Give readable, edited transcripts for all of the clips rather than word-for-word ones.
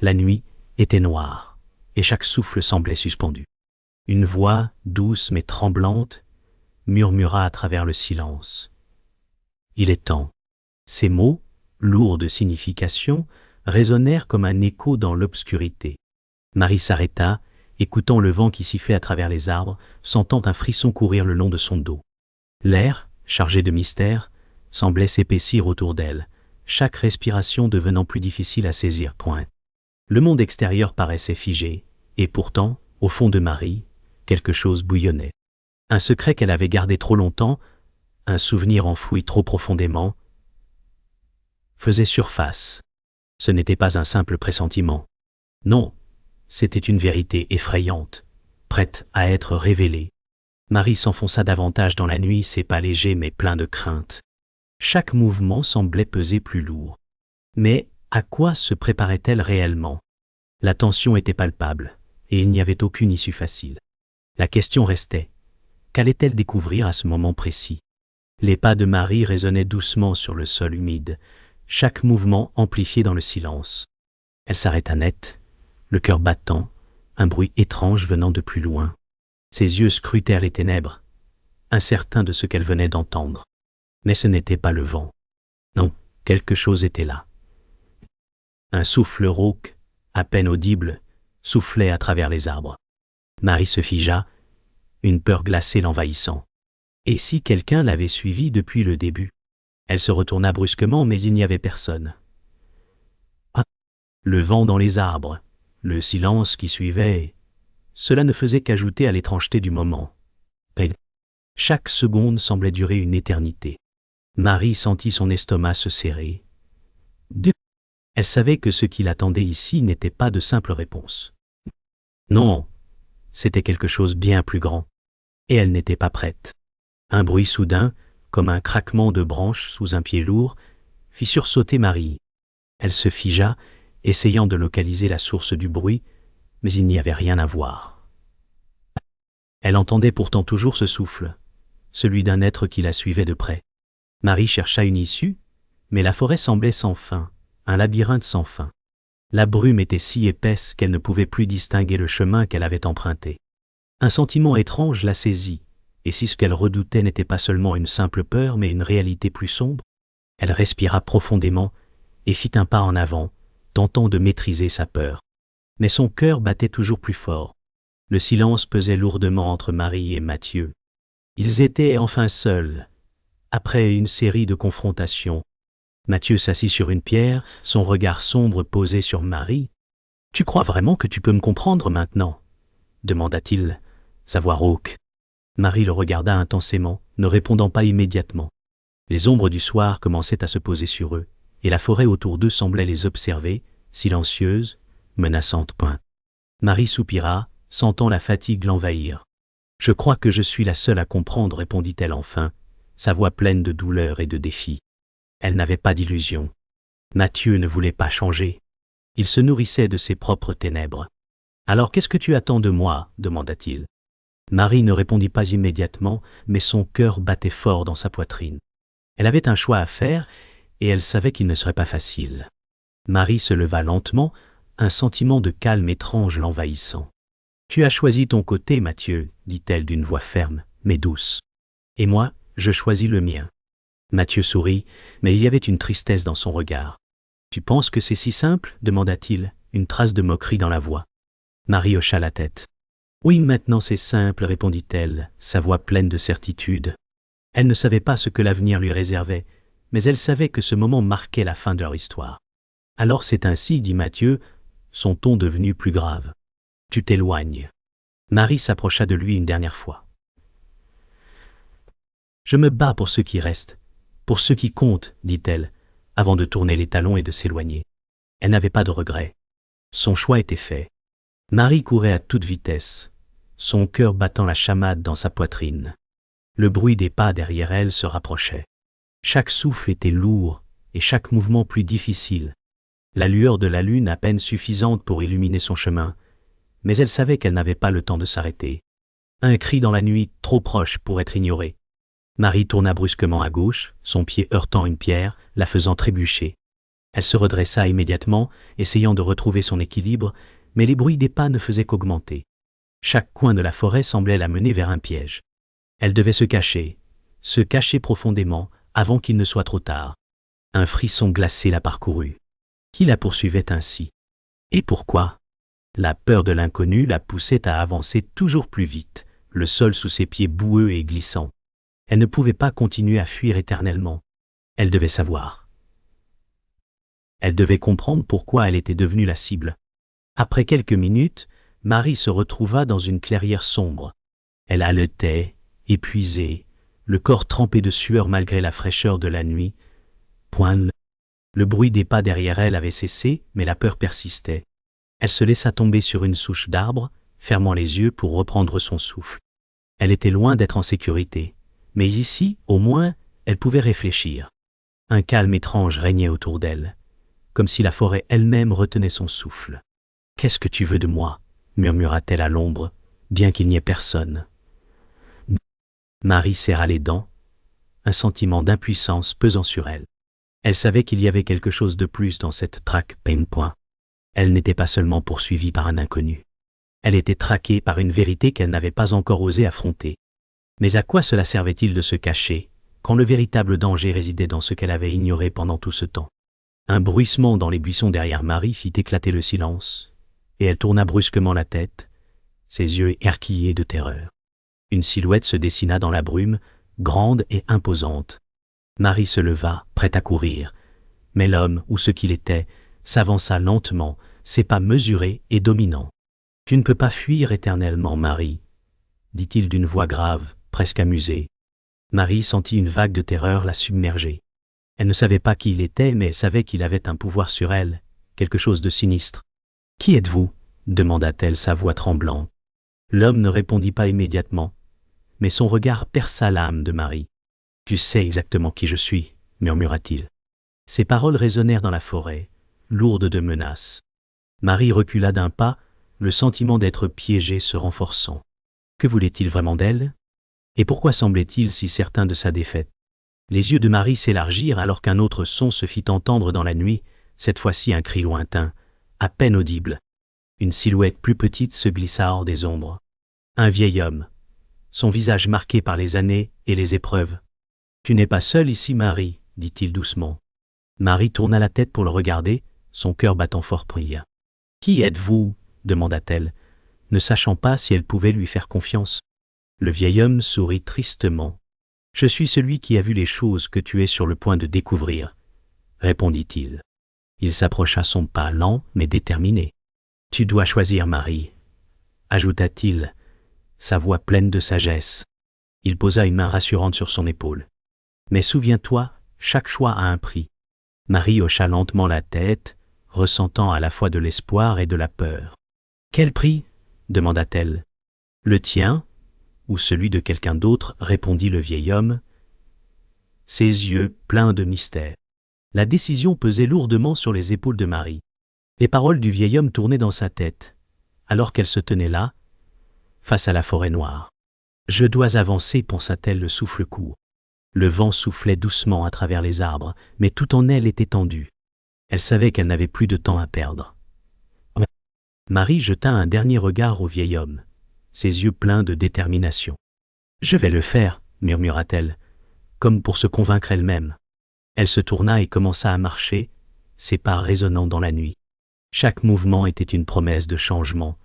La nuit était noire, et chaque souffle semblait suspendu. Une voix, douce mais tremblante, murmura à travers le silence. « Il est temps ». Ces mots, lourds de signification, résonnèrent comme un écho dans l'obscurité. Marie s'arrêta, écoutant le vent qui sifflait à travers les arbres, sentant un frisson courir le long de son dos. L'air, chargé de mystère, semblait s'épaissir autour d'elle, chaque respiration devenant plus difficile à saisir. Le monde extérieur paraissait figé, et pourtant, au fond de Marie, quelque chose bouillonnait. Un secret qu'elle avait gardé trop longtemps, un souvenir enfoui trop profondément, faisait surface. Ce n'était pas un simple pressentiment. Non, c'était une vérité effrayante, prête à être révélée. Marie s'enfonça davantage dans la nuit, ses pas légers mais pleins de crainte. Chaque mouvement semblait peser plus lourd. Mais à quoi se préparait-elle réellement? La tension était palpable, et il n'y avait aucune issue facile. La question restait, qu'allait-elle découvrir à ce moment précis? Les pas de Marie résonnaient doucement sur le sol humide, chaque mouvement amplifié dans le silence. Elle s'arrêta net, le cœur battant, un bruit étrange venant de plus loin. Ses yeux scrutèrent les ténèbres, incertains de ce qu'elle venait d'entendre. Mais ce n'était pas le vent. Non, quelque chose était là. Un souffle rauque, à peine audible, soufflait à travers les arbres. Marie se figea, une peur glacée l'envahissant. Et si quelqu'un l'avait suivie depuis le début? Elle se retourna brusquement, mais il n'y avait personne. Ah! Le vent dans les arbres, le silence qui suivait, cela ne faisait qu'ajouter à l'étrangeté du moment. Chaque seconde semblait durer une éternité. Marie sentit son estomac se serrer. Elle savait que ce qui l'attendait ici n'était pas de simples réponses. Non, c'était quelque chose bien plus grand. Et elle n'était pas prête. Un bruit soudain, comme un craquement de branches sous un pied lourd, fit sursauter Marie. Elle se figea, essayant de localiser la source du bruit, mais il n'y avait rien à voir. Elle entendait pourtant toujours ce souffle, celui d'un être qui la suivait de près. Marie chercha une issue, mais la forêt semblait sans fin, un labyrinthe sans fin. La brume était si épaisse qu'elle ne pouvait plus distinguer le chemin qu'elle avait emprunté. Un sentiment étrange la saisit, et si ce qu'elle redoutait n'était pas seulement une simple peur, mais une réalité plus sombre, elle respira profondément et fit un pas en avant, tentant de maîtriser sa peur. Mais son cœur battait toujours plus fort. Le silence pesait lourdement entre Marie et Mathieu. Ils étaient enfin seuls, après une série de confrontations. Mathieu s'assit sur une pierre, son regard sombre posé sur Marie. « Tu crois vraiment que tu peux me comprendre maintenant ?» demanda-t-il, sa voix rauque. Marie le regarda intensément, ne répondant pas immédiatement. Les ombres du soir commençaient à se poser sur eux, et la forêt autour d'eux semblait les observer, silencieuse, menaçante. Marie soupira, sentant la fatigue l'envahir. « Je crois que je suis la seule à comprendre, répondit-elle enfin, sa voix pleine de douleur et de défi. Elle n'avait pas d'illusion. Mathieu ne voulait pas changer. Il se nourrissait de ses propres ténèbres. « Alors qu'est-ce que tu attends de moi ?» demanda-t-il. Marie ne répondit pas immédiatement, mais son cœur battait fort dans sa poitrine. Elle avait un choix à faire, et elle savait qu'il ne serait pas facile. Marie se leva lentement, un sentiment de calme étrange l'envahissant. « Tu as choisi ton côté, Mathieu, dit-elle d'une voix ferme, mais douce. Et moi, je choisis le mien. » Mathieu sourit, mais il y avait une tristesse dans son regard. « Tu penses que c'est si simple ?» demanda-t-il, une trace de moquerie dans la voix. Marie hocha la tête. « Oui, maintenant c'est simple, répondit-elle, sa voix pleine de certitude. Elle ne savait pas ce que l'avenir lui réservait, mais elle savait que ce moment marquait la fin de leur histoire. « Alors c'est ainsi, dit Mathieu, son ton devenu plus grave. Tu t'éloignes. » Marie s'approcha de lui une dernière fois. « Je me bats pour ceux qui restent, pour ceux qui comptent, dit-elle, avant de tourner les talons et de s'éloigner. Elle n'avait pas de regrets. Son choix était fait. Marie courait à toute vitesse, son cœur battant la chamade dans sa poitrine. Le bruit des pas derrière elle se rapprochait. Chaque souffle était lourd et chaque mouvement plus difficile. La lueur de la lune à peine suffisante pour illuminer son chemin, mais elle savait qu'elle n'avait pas le temps de s'arrêter. Un cri dans la nuit, trop proche pour être ignoré. Marie tourna brusquement à gauche, son pied heurtant une pierre, la faisant trébucher. Elle se redressa immédiatement, essayant de retrouver son équilibre, mais les bruits des pas ne faisaient qu'augmenter. Chaque coin de la forêt semblait la mener vers un piège. Elle devait se cacher profondément, avant qu'il ne soit trop tard. Un frisson glacé la parcourut. Qui la poursuivait ainsi? Et pourquoi? La peur de l'inconnu la poussait à avancer toujours plus vite, le sol sous ses pieds boueux et glissant. Elle ne pouvait pas continuer à fuir éternellement. Elle devait savoir. Elle devait comprendre pourquoi elle était devenue la cible. Après quelques minutes, Marie se retrouva dans une clairière sombre. Elle haletait, épuisée, le corps trempé de sueur malgré la fraîcheur de la nuit. Point. Le bruit des pas derrière elle avait cessé, mais la peur persistait. Elle se laissa tomber sur une souche d'arbre, fermant les yeux pour reprendre son souffle. Elle était loin d'être en sécurité, mais ici, au moins, elle pouvait réfléchir. Un calme étrange régnait autour d'elle, comme si la forêt elle-même retenait son souffle. « Qu'est-ce que tu veux de moi ?» murmura-t-elle à l'ombre, bien qu'il n'y ait personne. Marie serra les dents, un sentiment d'impuissance pesant sur elle. Elle savait qu'il y avait quelque chose de plus dans cette traque. Elle n'était pas seulement poursuivie par un inconnu. Elle était traquée par une vérité qu'elle n'avait pas encore osé affronter. Mais à quoi cela servait-il de se cacher, quand le véritable danger résidait dans ce qu'elle avait ignoré pendant tout ce temps? Un bruissement dans les buissons derrière Marie fit éclater le silence, et elle tourna brusquement la tête, ses yeux écarquillés de terreur. Une silhouette se dessina dans la brume, grande et imposante. Marie se leva, prête à courir, mais l'homme, ou ce qu'il était, s'avança lentement, ses pas mesurés et dominants. « Tu ne peux pas fuir éternellement, Marie, » dit-il d'une voix grave, presque amusée. Marie sentit une vague de terreur la submerger. Elle ne savait pas qui il était, mais elle savait qu'il avait un pouvoir sur elle, quelque chose de sinistre. « Qui êtes-vous » demanda-t-elle, sa voix tremblante. L'homme ne répondit pas immédiatement, mais son regard perça l'âme de Marie. « Tu sais exactement qui je suis, » murmura-t-il. Ses paroles résonnèrent dans la forêt, lourdes de menaces. Marie recula d'un pas, le sentiment d'être piégée se renforçant. Que voulait-il vraiment d'elle? Et pourquoi semblait-il si certain de sa défaite? Les yeux de Marie s'élargirent alors qu'un autre son se fit entendre dans la nuit, cette fois-ci un cri lointain, à peine audible. Une silhouette plus petite se glissa hors des ombres. Un vieil homme, son visage marqué par les années et les épreuves. « Tu n'es pas seule ici, Marie, » dit-il doucement. Marie tourna la tête pour le regarder, son cœur battant fort pria. « Qui êtes-vous » demanda-t-elle, ne sachant pas si elle pouvait lui faire confiance. Le vieil homme sourit tristement. « Je suis celui qui a vu les choses que tu es sur le point de découvrir, » répondit-il. Il s'approcha son pas lent mais déterminé. « Tu dois choisir, Marie, » ajouta-t-il, sa voix pleine de sagesse. Il posa une main rassurante sur son épaule. « Mais souviens-toi, chaque choix a un prix. » Marie hocha lentement la tête, ressentant à la fois de l'espoir et de la peur. « Quel prix » demanda-t-elle. « Le tien ou celui de quelqu'un d'autre » répondit le vieil homme, ses yeux pleins de mystère. La décision pesait lourdement sur les épaules de Marie. Les paroles du vieil homme tournaient dans sa tête, alors qu'elle se tenait là, face à la forêt noire. « Je dois avancer » pensa-t-elle, le souffle court. Le vent soufflait doucement à travers les arbres, mais tout en elle était tendu. Elle savait qu'elle n'avait plus de temps à perdre. Marie jeta un dernier regard au vieil homme, ses yeux pleins de détermination. « Je vais le faire » murmura-t-elle, comme pour se convaincre elle-même. Elle se tourna et commença à marcher, ses pas résonnant dans la nuit. Chaque mouvement était une promesse de changement,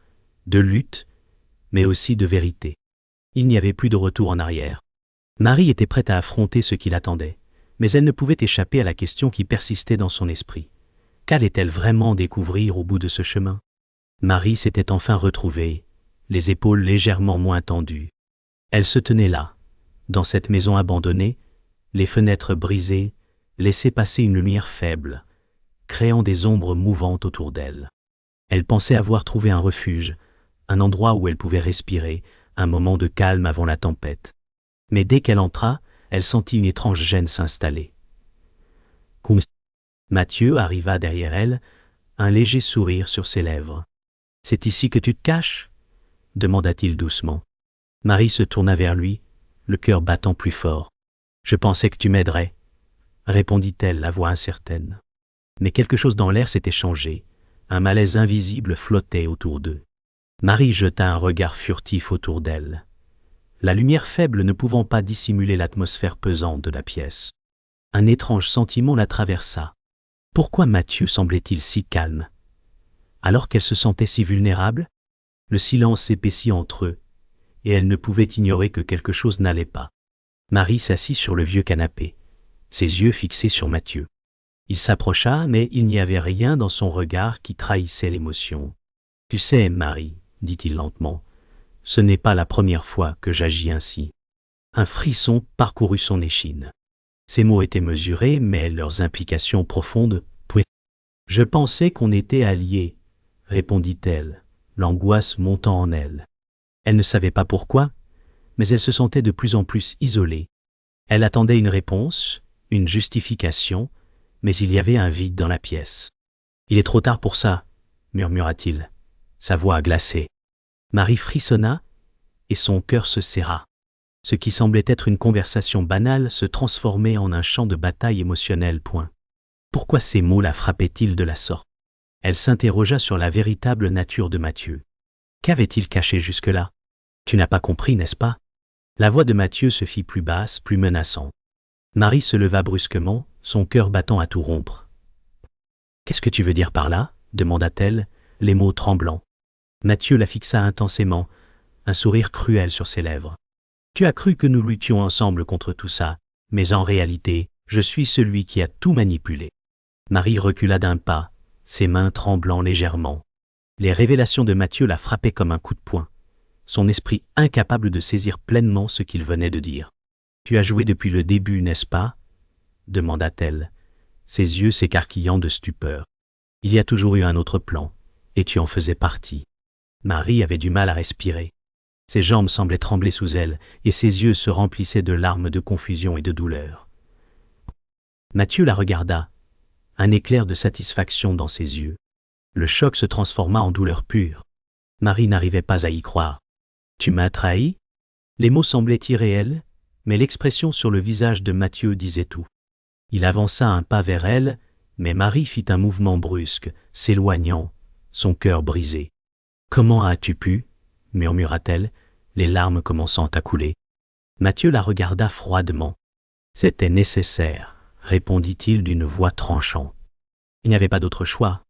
de lutte, mais aussi de vérité. Il n'y avait plus de retour en arrière. Marie était prête à affronter ce qui l'attendait, mais elle ne pouvait échapper à la question qui persistait dans son esprit. Qu'allait-elle vraiment découvrir au bout de ce chemin? Marie s'était enfin retrouvée, les épaules légèrement moins tendues. Elle se tenait là, dans cette maison abandonnée, les fenêtres brisées, laissait passer une lumière faible, créant des ombres mouvantes autour d'elle. Elle pensait avoir trouvé un refuge, un endroit où elle pouvait respirer, un moment de calme avant la tempête. Mais dès qu'elle entra, elle sentit une étrange gêne s'installer. Mathieu arriva derrière elle, un léger sourire sur ses lèvres. « C'est ici que tu te caches » demanda-t-il doucement. Marie se tourna vers lui, le cœur battant plus fort. « Je pensais que tu m'aiderais » répondit-elle, la voix incertaine. Mais quelque chose dans l'air s'était changé, un malaise invisible flottait autour d'eux. Marie jeta un regard furtif autour d'elle, la lumière faible ne pouvant pas dissimuler l'atmosphère pesante de la pièce. Un étrange sentiment la traversa. Pourquoi Mathieu semblait-il si calme, alors qu'elle se sentait si vulnérable? Le silence s'épaissit entre eux, et elle ne pouvait ignorer que quelque chose n'allait pas. Marie s'assit sur le vieux canapé, ses yeux fixés sur Mathieu. Il s'approcha, mais il n'y avait rien dans son regard qui trahissait l'émotion. « Tu sais, Marie, dit-il lentement, ce n'est pas la première fois que j'agis ainsi. » Un frisson parcourut son échine. Ces mots étaient mesurés, mais leurs implications profondes. « Je pensais qu'on était alliés, répondit-elle, l'angoisse montant en elle. Elle ne savait pas pourquoi, mais elle se sentait de plus en plus isolée. Elle attendait une réponse, une justification, mais il y avait un vide dans la pièce. « Il est trop tard pour ça, murmura-t-il, sa voix glacée. Marie frissonna, et son cœur se serra. Ce qui semblait être une conversation banale se transformait en un champ de bataille émotionnel. Pourquoi ces mots la frappaient-ils de la sorte? Elle s'interrogea sur la véritable nature de Mathieu. Qu'avait-il caché jusque-là? Tu n'as pas compris, n'est-ce pas? La voix de Mathieu se fit plus basse, plus menaçante. Marie se leva brusquement, son cœur battant à tout rompre. « Qu'est-ce que tu veux dire par là? Demanda-t-elle, les mots tremblants. Mathieu la fixa intensément, un sourire cruel sur ses lèvres. Tu as cru que nous luttions ensemble contre tout ça, mais en réalité, je suis celui qui a tout manipulé. Marie recula d'un pas, ses mains tremblant légèrement. Les révélations de Mathieu la frappaient comme un coup de poing, son esprit incapable de saisir pleinement ce qu'il venait de dire. Tu as joué depuis le début, n'est-ce pas? Demanda-t-elle, ses yeux s'écarquillant de stupeur. Il y a toujours eu un autre plan, et tu en faisais partie. Marie avait du mal à respirer. Ses jambes semblaient trembler sous elle, et ses yeux se remplissaient de larmes de confusion et de douleur. Mathieu la regarda, un éclair de satisfaction dans ses yeux. Le choc se transforma en douleur pure. Marie n'arrivait pas à y croire. « Tu m'as trahi ?» Les mots semblaient irréels, mais l'expression sur le visage de Mathieu disait tout. Il avança un pas vers elle, mais Marie fit un mouvement brusque, s'éloignant, son cœur brisé. « Comment as-tu pu ?» murmura-t-elle, les larmes commençant à couler. Mathieu la regarda froidement. « C'était nécessaire, » répondit-il d'une voix tranchante. Il n'y avait pas d'autre choix.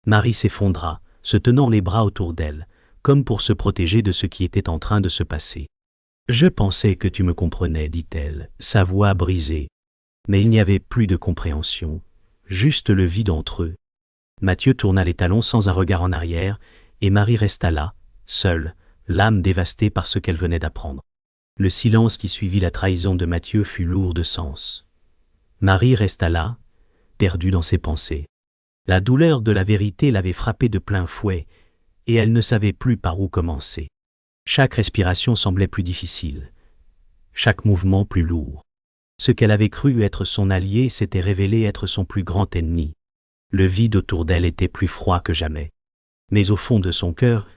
Marie s'effondra, se tenant les bras autour d'elle, comme pour se protéger de ce qui était en train de se passer. « Je pensais que tu me comprenais, dit-elle, sa voix brisée. Mais il n'y avait plus de compréhension, juste le vide entre eux. » Mathieu tourna les talons sans un regard en arrière, et Marie resta là, seule, l'âme dévastée par ce qu'elle venait d'apprendre. Le silence qui suivit la trahison de Mathieu fut lourd de sens. Marie resta là, perdue dans ses pensées. La douleur de la vérité l'avait frappée de plein fouet, et elle ne savait plus par où commencer. Chaque respiration semblait plus difficile, chaque mouvement plus lourd. Ce qu'elle avait cru être son allié s'était révélé être son plus grand ennemi. Le vide autour d'elle était plus froid que jamais. Mais au fond de son cœur,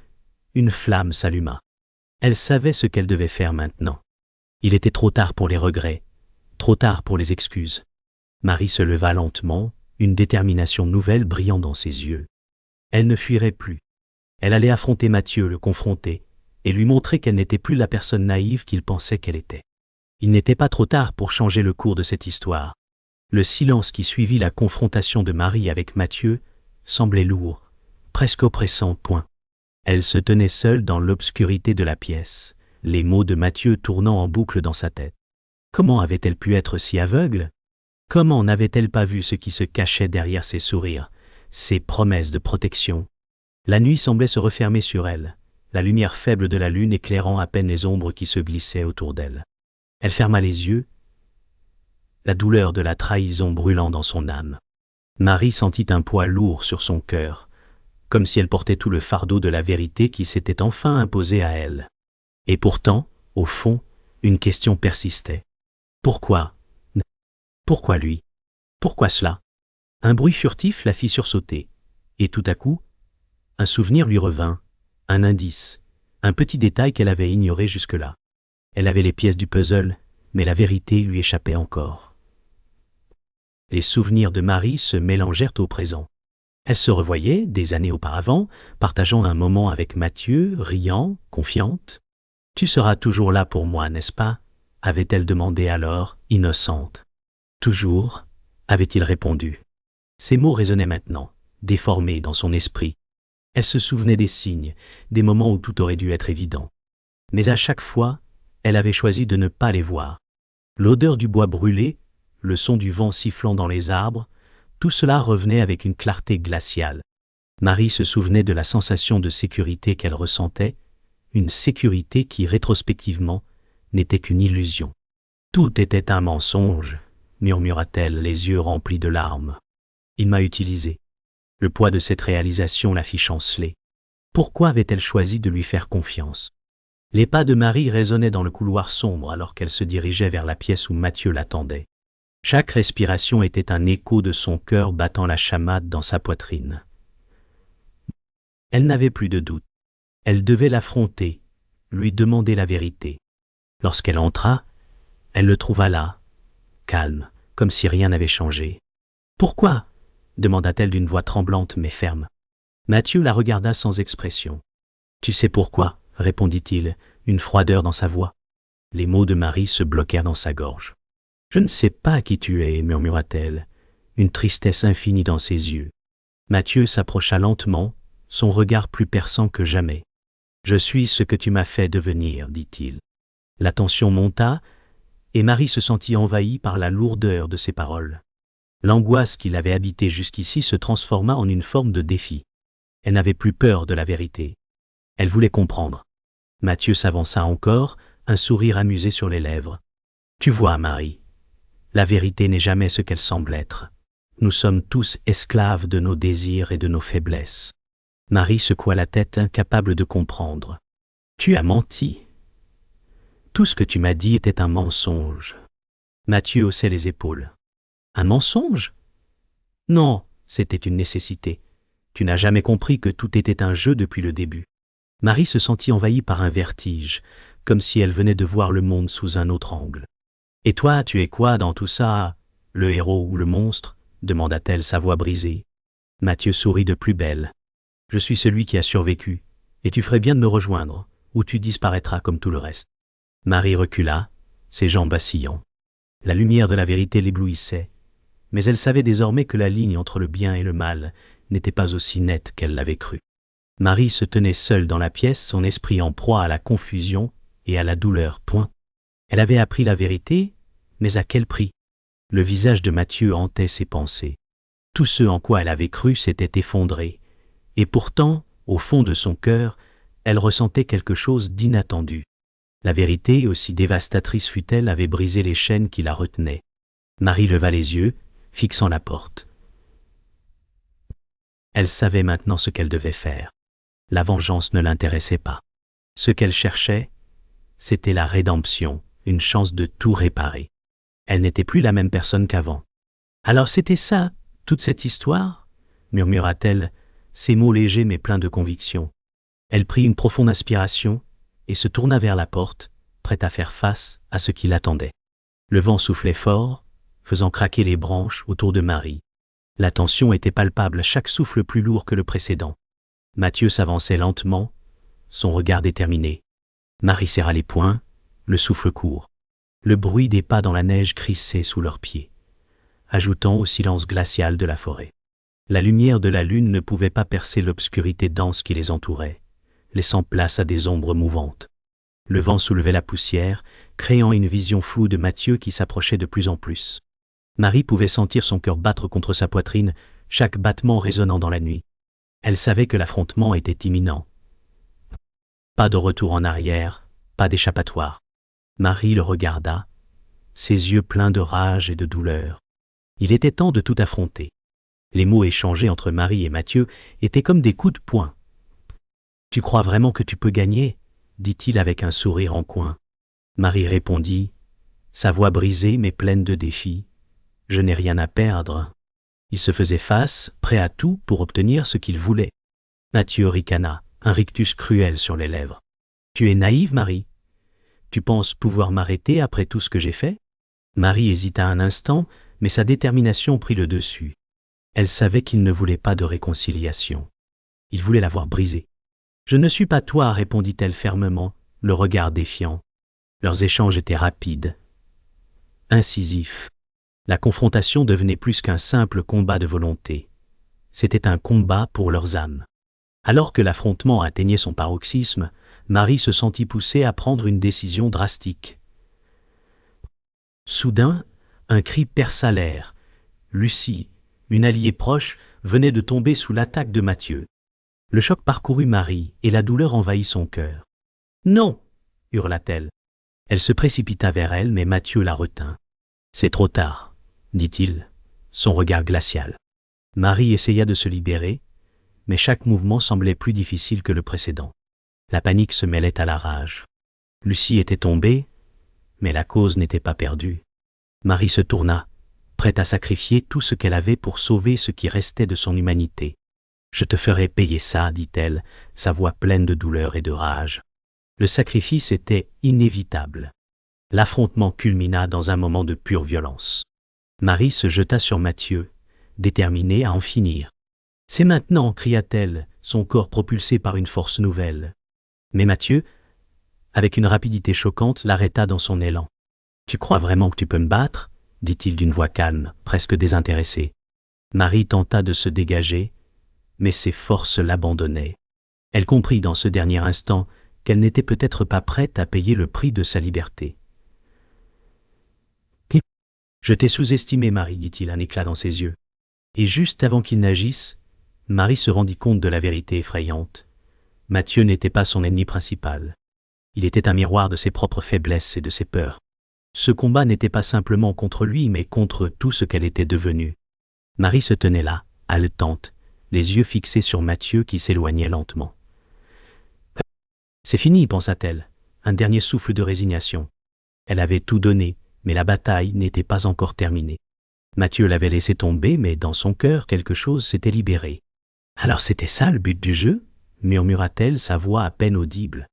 une flamme s'alluma. Elle savait ce qu'elle devait faire maintenant. Il était trop tard pour les regrets, trop tard pour les excuses. Marie se leva lentement, une détermination nouvelle brillant dans ses yeux. Elle ne fuirait plus. Elle allait affronter Mathieu, le confronter, et lui montrer qu'elle n'était plus la personne naïve qu'il pensait qu'elle était. Il n'était pas trop tard pour changer le cours de cette histoire. Le silence qui suivit la confrontation de Marie avec Mathieu semblait lourd, presque oppressant. Elle se tenait seule dans l'obscurité de la pièce, les mots de Mathieu tournant en boucle dans sa tête. Comment avait-elle pu être si aveugle? Comment n'avait-elle pas vu ce qui se cachait derrière ses sourires, ses promesses de protection? La nuit semblait se refermer sur elle, la lumière faible de la lune éclairant à peine les ombres qui se glissaient autour d'elle. Elle ferma les yeux, la douleur de la trahison brûlant dans son âme. Marie sentit un poids lourd sur son cœur, comme si elle portait tout le fardeau de la vérité qui s'était enfin imposé à elle. Et pourtant, au fond, une question persistait. Pourquoi? Pourquoi lui? Pourquoi cela? Un bruit furtif la fit sursauter, et tout à coup, un souvenir lui revint, un indice, un petit détail qu'elle avait ignoré jusque-là. Elle avait les pièces du puzzle, mais la vérité lui échappait encore. Les souvenirs de Marie se mélangèrent au présent. Elle se revoyait, des années auparavant, partageant un moment avec Mathieu, riant, confiante. « Tu seras toujours là pour moi, n'est-ce pas » avait-elle demandé alors, innocente. « Toujours » avait-il répondu. Ces mots résonnaient maintenant, déformés dans son esprit. Elle se souvenait des signes, des moments où tout aurait dû être évident. Mais à chaque fois, elle avait choisi de ne pas les voir. L'odeur du bois brûlé, le son du vent sifflant dans les arbres, tout cela revenait avec une clarté glaciale. Marie se souvenait de la sensation de sécurité qu'elle ressentait, une sécurité qui, rétrospectivement, n'était qu'une illusion. « Tout était un mensonge », murmura-t-elle, les yeux remplis de larmes. « Il m'a utilisé. » Le poids de cette réalisation la fit chanceler. Pourquoi avait-elle choisi de lui faire confiance? Les pas de Marie résonnaient dans le couloir sombre alors qu'elle se dirigeait vers la pièce où Mathieu l'attendait. Chaque respiration était un écho de son cœur battant la chamade dans sa poitrine. Elle n'avait plus de doute. Elle devait l'affronter, lui demander la vérité. Lorsqu'elle entra, elle le trouva là, calme, comme si rien n'avait changé. « Pourquoi » demanda-t-elle d'une voix tremblante mais ferme. Mathieu la regarda sans expression. « Tu sais pourquoi » répondit-il, une froideur dans sa voix. Les mots de Marie se bloquèrent dans sa gorge. « Je ne sais pas qui tu es » murmura-t-elle, une tristesse infinie dans ses yeux. Mathieu s'approcha lentement, son regard plus perçant que jamais. « Je suis ce que tu m'as fait devenir » dit-il. La tension monta, et Marie se sentit envahie par la lourdeur de ses paroles. L'angoisse qui l'avait habitée jusqu'ici se transforma en une forme de défi. Elle n'avait plus peur de la vérité. Elle voulait comprendre. Mathieu s'avança encore, un sourire amusé sur les lèvres. « Tu vois, Marie, la vérité n'est jamais ce qu'elle semble être. Nous sommes tous esclaves de nos désirs et de nos faiblesses. » Marie secoua la tête, incapable de comprendre. « Tu as menti. Tout ce que tu m'as dit était un mensonge. » Mathieu haussait les épaules. « Un mensonge ? Non, c'était une nécessité. Tu n'as jamais compris que tout était un jeu depuis le début. » Marie se sentit envahie par un vertige, comme si elle venait de voir le monde sous un autre angle. « Et toi, tu es quoi dans tout ça, le héros ou le monstre ?» demanda-t-elle, sa voix brisée. Mathieu sourit de plus belle. « Je suis celui qui a survécu, et tu ferais bien de me rejoindre, ou tu disparaîtras comme tout le reste. » Marie recula, ses jambes vacillant. La lumière de la vérité l'éblouissait, mais elle savait désormais que la ligne entre le bien et le mal n'était pas aussi nette qu'elle l'avait cru. Marie se tenait seule dans la pièce, son esprit en proie à la confusion et à la douleur. Elle avait appris la vérité, mais à quel prix? Le visage de Mathieu hantait ses pensées. Tout ce en quoi elle avait cru s'était effondré, et pourtant, au fond de son cœur, elle ressentait quelque chose d'inattendu. La vérité, aussi dévastatrice fût-elle, avait brisé les chaînes qui la retenaient. Marie leva les yeux, fixant la porte. Elle savait maintenant ce qu'elle devait faire. La vengeance ne l'intéressait pas. Ce qu'elle cherchait, c'était la rédemption, une chance de tout réparer. Elle n'était plus la même personne qu'avant. « Alors c'était ça, toute cette histoire » murmura-t-elle, ses mots légers mais pleins de conviction. Elle prit une profonde inspiration et se tourna vers la porte, prête à faire face à ce qui l'attendait. Le vent soufflait fort, faisant craquer les branches autour de Marie. La tension était palpable, chaque souffle plus lourd que le précédent. Mathieu s'avançait lentement, son regard déterminé. Marie serra les poings, le souffle court. Le bruit des pas dans la neige crissait sous leurs pieds, ajoutant au silence glacial de la forêt. La lumière de la lune ne pouvait pas percer l'obscurité dense qui les entourait, laissant place à des ombres mouvantes. Le vent soulevait la poussière, créant une vision floue de Mathieu qui s'approchait de plus en plus. Marie pouvait sentir son cœur battre contre sa poitrine, chaque battement résonnant dans la nuit. Elle savait que l'affrontement était imminent. Pas de retour en arrière, pas d'échappatoire. Marie le regarda, ses yeux pleins de rage et de douleur. Il était temps de tout affronter. Les mots échangés entre Marie et Mathieu étaient comme des coups de poing. « Tu crois vraiment que tu peux gagner ?» dit-il avec un sourire en coin. Marie répondit, sa voix brisée mais pleine de défis. « Je n'ai rien à perdre. » Il se faisait face, prêt à tout pour obtenir ce qu'il voulait. Mathieu ricana, un rictus cruel sur les lèvres. « Tu es naïve, Marie. Tu penses pouvoir m'arrêter après tout ce que j'ai fait ?» Marie hésita un instant, mais sa détermination prit le dessus. Elle savait qu'il ne voulait pas de réconciliation. Il voulait la voir brisée. « Je ne suis pas toi, répondit-elle fermement, le regard défiant. Leurs échanges étaient rapides, incisifs. La confrontation devenait plus qu'un simple combat de volonté. C'était un combat pour leurs âmes. Alors que l'affrontement atteignait son paroxysme, Marie se sentit poussée à prendre une décision drastique. Soudain, un cri perça l'air. Lucie, une alliée proche, venait de tomber sous l'attaque de Mathieu. Le choc parcourut Marie et la douleur envahit son cœur. « Non !» hurla-t-elle. Elle se précipita vers elle, mais Mathieu la retint. « C'est trop tard, » dit-il, son regard glacial. Marie essaya de se libérer, mais chaque mouvement semblait plus difficile que le précédent. La panique se mêlait à la rage. Lucie était tombée, mais la cause n'était pas perdue. Marie se tourna, prête à sacrifier tout ce qu'elle avait pour sauver ce qui restait de son humanité. « Je te ferai payer ça, dit-elle, sa voix pleine de douleur et de rage. Le sacrifice était inévitable. L'affrontement culmina dans un moment de pure violence. Marie se jeta sur Mathieu, déterminée à en finir. « C'est maintenant !» cria-t-elle, son corps propulsé par une force nouvelle. Mais Mathieu, avec une rapidité choquante, l'arrêta dans son élan. « Tu crois vraiment que tu peux me battre ?» dit-il d'une voix calme, presque désintéressée. Marie tenta de se dégager, mais ses forces l'abandonnaient. Elle comprit dans ce dernier instant qu'elle n'était peut-être pas prête à payer le prix de sa liberté. « Je t'ai sous-estimé, Marie, dit-il, un éclat dans ses yeux. Et juste avant qu'il n'agisse, Marie se rendit compte de la vérité effrayante. Mathieu n'était pas son ennemi principal. Il était un miroir de ses propres faiblesses et de ses peurs. Ce combat n'était pas simplement contre lui, mais contre tout ce qu'elle était devenue. Marie se tenait là, haletante, les yeux fixés sur Mathieu qui s'éloignait lentement. « C'est fini, pensa-t-elle, un dernier souffle de résignation. Elle avait tout donné, mais la bataille n'était pas encore terminée. Mathieu l'avait laissé tomber, mais dans son cœur, quelque chose s'était libéré. « Alors c'était ça le but du jeu ?» murmura-t-elle, sa voix à peine audible.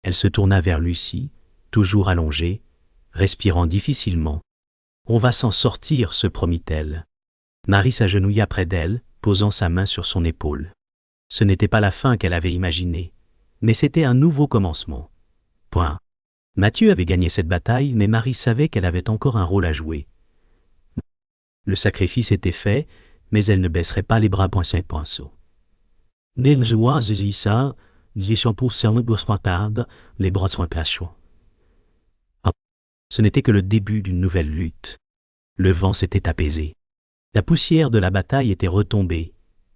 Elle se tourna vers Lucie, toujours allongée, respirant difficilement. « On va s'en sortir, se promit-elle. » Marie s'agenouilla près d'elle, posant sa main sur son épaule. Ce n'était pas la fin qu'elle avait imaginée, mais c'était un nouveau commencement. Point. Mathieu avait gagné cette bataille, mais Marie savait qu'elle avait encore un rôle à jouer. Le sacrifice était fait, mais elle ne baisserait pas les bras pinceau. Les bras sont impatients. Ce n'était que le début d'une nouvelle lutte. Le vent s'était apaisé. La poussière de la bataille était retombée,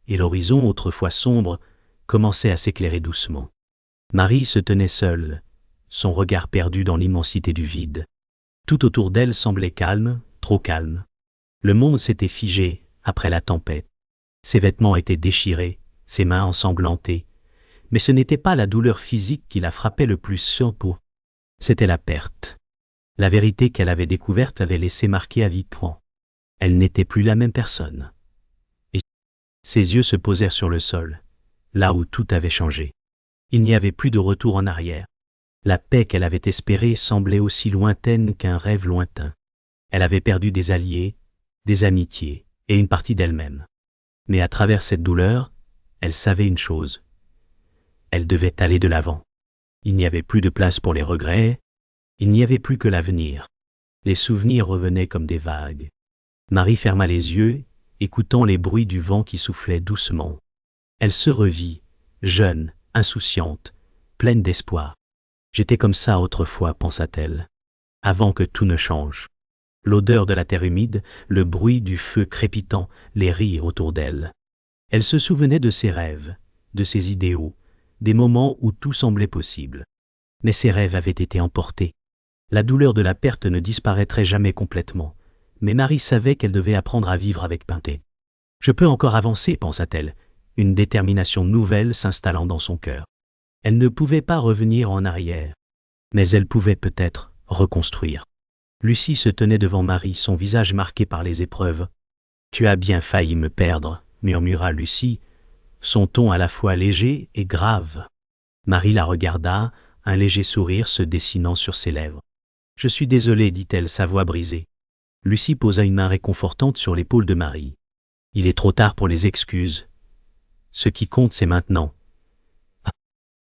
et l'horizon, autrefois sombre, commençait à s'éclairer doucement. Marie se tenait seule, son regard perdu dans l'immensité du vide. Tout autour d'elle semblait calme, trop calme. Le monde s'était figé après la tempête. Ses vêtements étaient déchirés, ses mains ensanglantées. Mais ce n'était pas la douleur physique qui la frappait le plus surtout. C'était la perte. La vérité qu'elle avait découverte avait laissé marquer à vie. Elle n'était plus la même personne. Et ses yeux se posèrent sur le sol, là où tout avait changé. Il n'y avait plus de retour en arrière. La paix qu'elle avait espérée semblait aussi lointaine qu'un rêve lointain. Elle avait perdu des alliés, des amitiés et une partie d'elle-même. Mais à travers cette douleur, elle savait une chose. Elle devait aller de l'avant. Il n'y avait plus de place pour les regrets, il n'y avait plus que l'avenir. Les souvenirs revenaient comme des vagues. Marie ferma les yeux, écoutant les bruits du vent qui soufflait doucement. Elle se revit, jeune, insouciante, pleine d'espoir. J'étais comme ça autrefois, pensa-t-elle, avant que tout ne change. L'odeur de la terre humide, le bruit du feu crépitant, les rires autour d'elle. Elle se souvenait de ses rêves, de ses idéaux, des moments où tout semblait possible. Mais ses rêves avaient été emportés. La douleur de la perte ne disparaîtrait jamais complètement, mais Marie savait qu'elle devait apprendre à vivre avec Pinté. « Je peux encore avancer, pensa-t-elle, une détermination nouvelle s'installant dans son cœur. Elle ne pouvait pas revenir en arrière, mais elle pouvait peut-être reconstruire. Lucie se tenait devant Marie, son visage marqué par les épreuves. « Tu as bien failli me perdre », murmura Lucie, son ton à la fois léger et grave. Marie la regarda, un léger sourire se dessinant sur ses lèvres. « Je suis désolée, dit-elle, sa voix brisée. Lucie posa une main réconfortante sur l'épaule de Marie. Il est trop tard pour les excuses. Ce qui compte, c'est maintenant.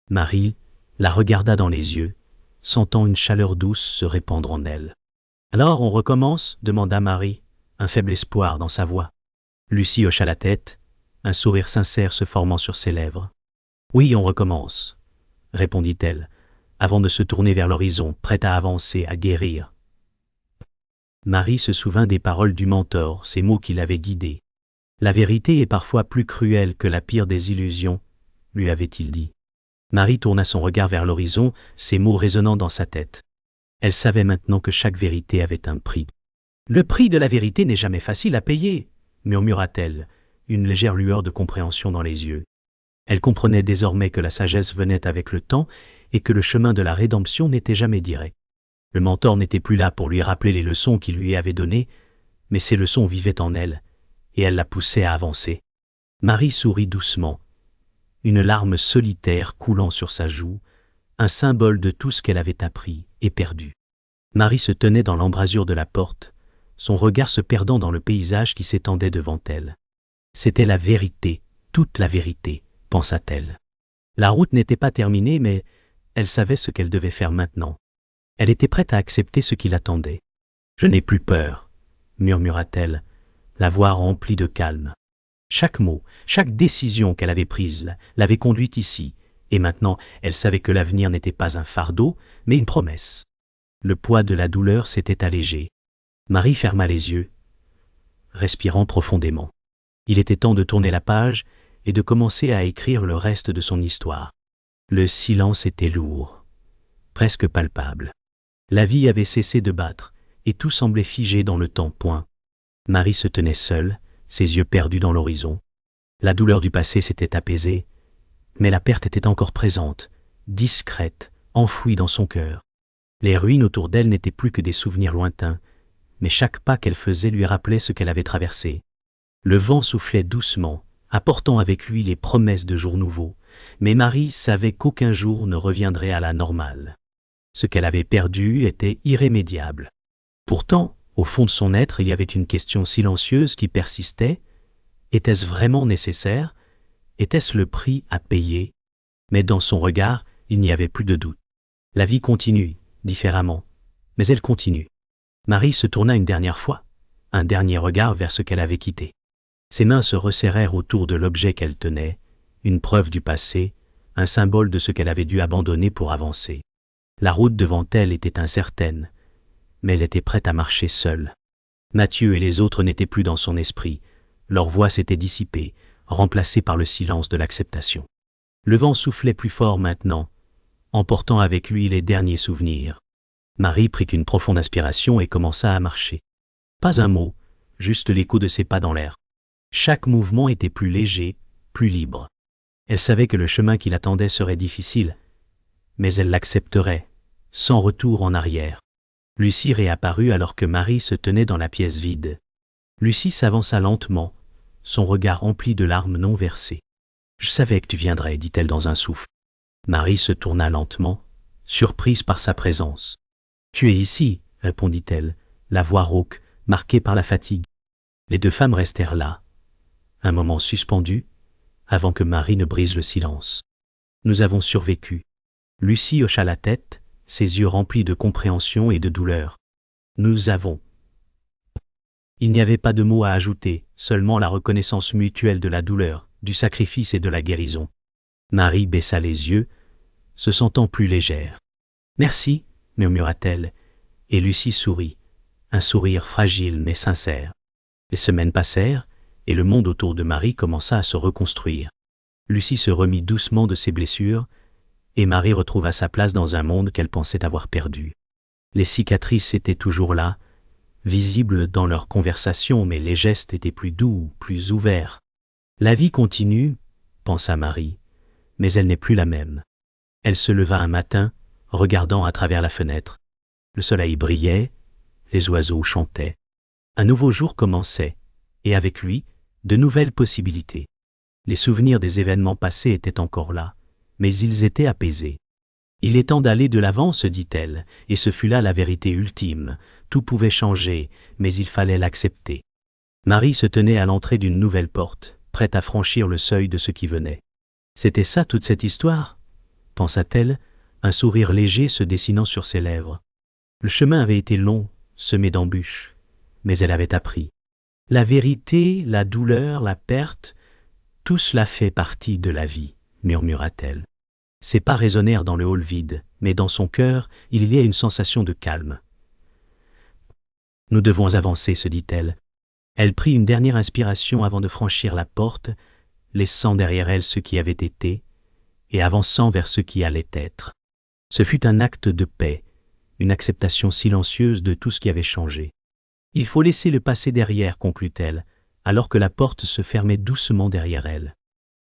Marie la regarda dans les yeux, sentant une chaleur douce se répandre en elle. Alors on recommence demanda Marie, un faible espoir dans sa voix. Lucie hocha la tête, un sourire sincère se formant sur ses lèvres. Oui, on recommence, répondit-elle, avant de se tourner vers l'horizon, prête à avancer, à guérir. Marie se souvint des paroles du mentor, ces mots qui l'avaient guidée. La vérité est parfois plus cruelle que la pire des illusions, lui avait-il dit. Marie tourna son regard vers l'horizon, ces mots résonnant dans sa tête. Elle savait maintenant que chaque vérité avait un prix. Le prix de la vérité n'est jamais facile à payer, murmura-t-elle, une légère lueur de compréhension dans les yeux. Elle comprenait désormais que la sagesse venait avec le temps et que le chemin de la rédemption n'était jamais direct. Le mentor n'était plus là pour lui rappeler les leçons qu'il lui avait données, mais ces leçons vivaient en elle, et elle la poussait à avancer. Marie sourit doucement, une larme solitaire coulant sur sa joue, un symbole de tout ce qu'elle avait appris et perdu. Marie se tenait dans l'embrasure de la porte, son regard se perdant dans le paysage qui s'étendait devant elle. C'était la vérité, toute la vérité, pensa-t-elle. La route n'était pas terminée, mais elle savait ce qu'elle devait faire maintenant. Elle était prête à accepter ce qui l'attendait. « Je n'ai plus peur », murmura-t-elle, la voix remplie de calme. Chaque mot, chaque décision qu'elle avait prise l'avait conduite ici, et maintenant elle savait que l'avenir n'était pas un fardeau, mais une promesse. Le poids de la douleur s'était allégé. Marie ferma les yeux, respirant profondément. Il était temps de tourner la page et de commencer à écrire le reste de son histoire. Le silence était lourd, presque palpable. La vie avait cessé de battre, et tout semblait figé dans le temps. Marie se tenait seule, ses yeux perdus dans l'horizon. La douleur du passé s'était apaisée, mais la perte était encore présente, discrète, enfouie dans son cœur. Les ruines autour d'elle n'étaient plus que des souvenirs lointains, mais chaque pas qu'elle faisait lui rappelait ce qu'elle avait traversé. Le vent soufflait doucement, apportant avec lui les promesses de jours nouveaux, mais Marie savait qu'aucun jour ne reviendrait à la normale. Ce qu'elle avait perdu était irrémédiable. Pourtant, au fond de son être, il y avait une question silencieuse qui persistait. Était-ce vraiment nécessaire? Était-ce le prix à payer? Mais dans son regard, il n'y avait plus de doute. La vie continue, différemment, mais elle continue. Marie se tourna une dernière fois, un dernier regard vers ce qu'elle avait quitté. Ses mains se resserrèrent autour de l'objet qu'elle tenait, une preuve du passé, un symbole de ce qu'elle avait dû abandonner pour avancer. La route devant elle était incertaine, mais elle était prête à marcher seule. Mathieu et les autres n'étaient plus dans son esprit, leur voix s'était dissipée, remplacée par le silence de l'acceptation. Le vent soufflait plus fort maintenant, emportant avec lui les derniers souvenirs. Marie prit une profonde inspiration et commença à marcher. Pas un mot, juste l'écho de ses pas dans l'air. Chaque mouvement était plus léger, plus libre. Elle savait que le chemin qui l'attendait serait difficile, mais elle l'accepterait, sans retour en arrière. Lucie réapparut alors que Marie se tenait dans la pièce vide. Lucie s'avança lentement, son regard empli de larmes non versées. « Je savais que tu viendrais, dit-elle dans un souffle. Marie se tourna lentement, surprise par sa présence. « Tu es ici, répondit-elle, la voix rauque, marquée par la fatigue. » Les deux femmes restèrent là, un moment suspendu, avant que Marie ne brise le silence. « Nous avons survécu. » Lucie hocha la tête, ses yeux remplis de compréhension et de douleur. « Nous avons. » Il n'y avait pas de mots à ajouter, seulement la reconnaissance mutuelle de la douleur, du sacrifice et de la guérison. Marie baissa les yeux, se sentant plus légère. « Merci, » murmura-t-elle, et Lucie sourit, un sourire fragile mais sincère. Les semaines passèrent, et le monde autour de Marie commença à se reconstruire. Lucie se remit doucement de ses blessures, et Marie retrouva sa place dans un monde qu'elle pensait avoir perdu. Les cicatrices étaient toujours là, visibles dans leurs conversations, mais les gestes étaient plus doux, plus ouverts. La vie continue, pensa Marie, mais elle n'est plus la même. Elle se leva un matin, regardant à travers la fenêtre. Le soleil brillait, les oiseaux chantaient. Un nouveau jour commençait, et avec lui, de nouvelles possibilités. Les souvenirs des événements passés étaient encore là, mais ils étaient apaisés. Il est temps d'aller de l'avant, se dit-elle, et ce fut là la vérité ultime. Tout pouvait changer, mais il fallait l'accepter. Marie se tenait à l'entrée d'une nouvelle porte, prête à franchir le seuil de ce qui venait. C'était ça toute cette histoire, pensa-t-elle, un sourire léger se dessinant sur ses lèvres. Le chemin avait été long, semé d'embûches, mais elle avait appris. La vérité, la douleur, la perte, tout cela fait partie de la vie, murmura-t-elle. Ses pas résonnèrent dans le hall vide, mais dans son cœur, il y a une sensation de calme. Nous devons avancer, se dit-elle. Elle prit une dernière inspiration avant de franchir la porte, laissant derrière elle ce qui avait été, et avançant vers ce qui allait être. Ce fut un acte de paix, une acceptation silencieuse de tout ce qui avait changé. Il faut laisser le passé derrière, conclut-elle, alors que la porte se fermait doucement derrière elle.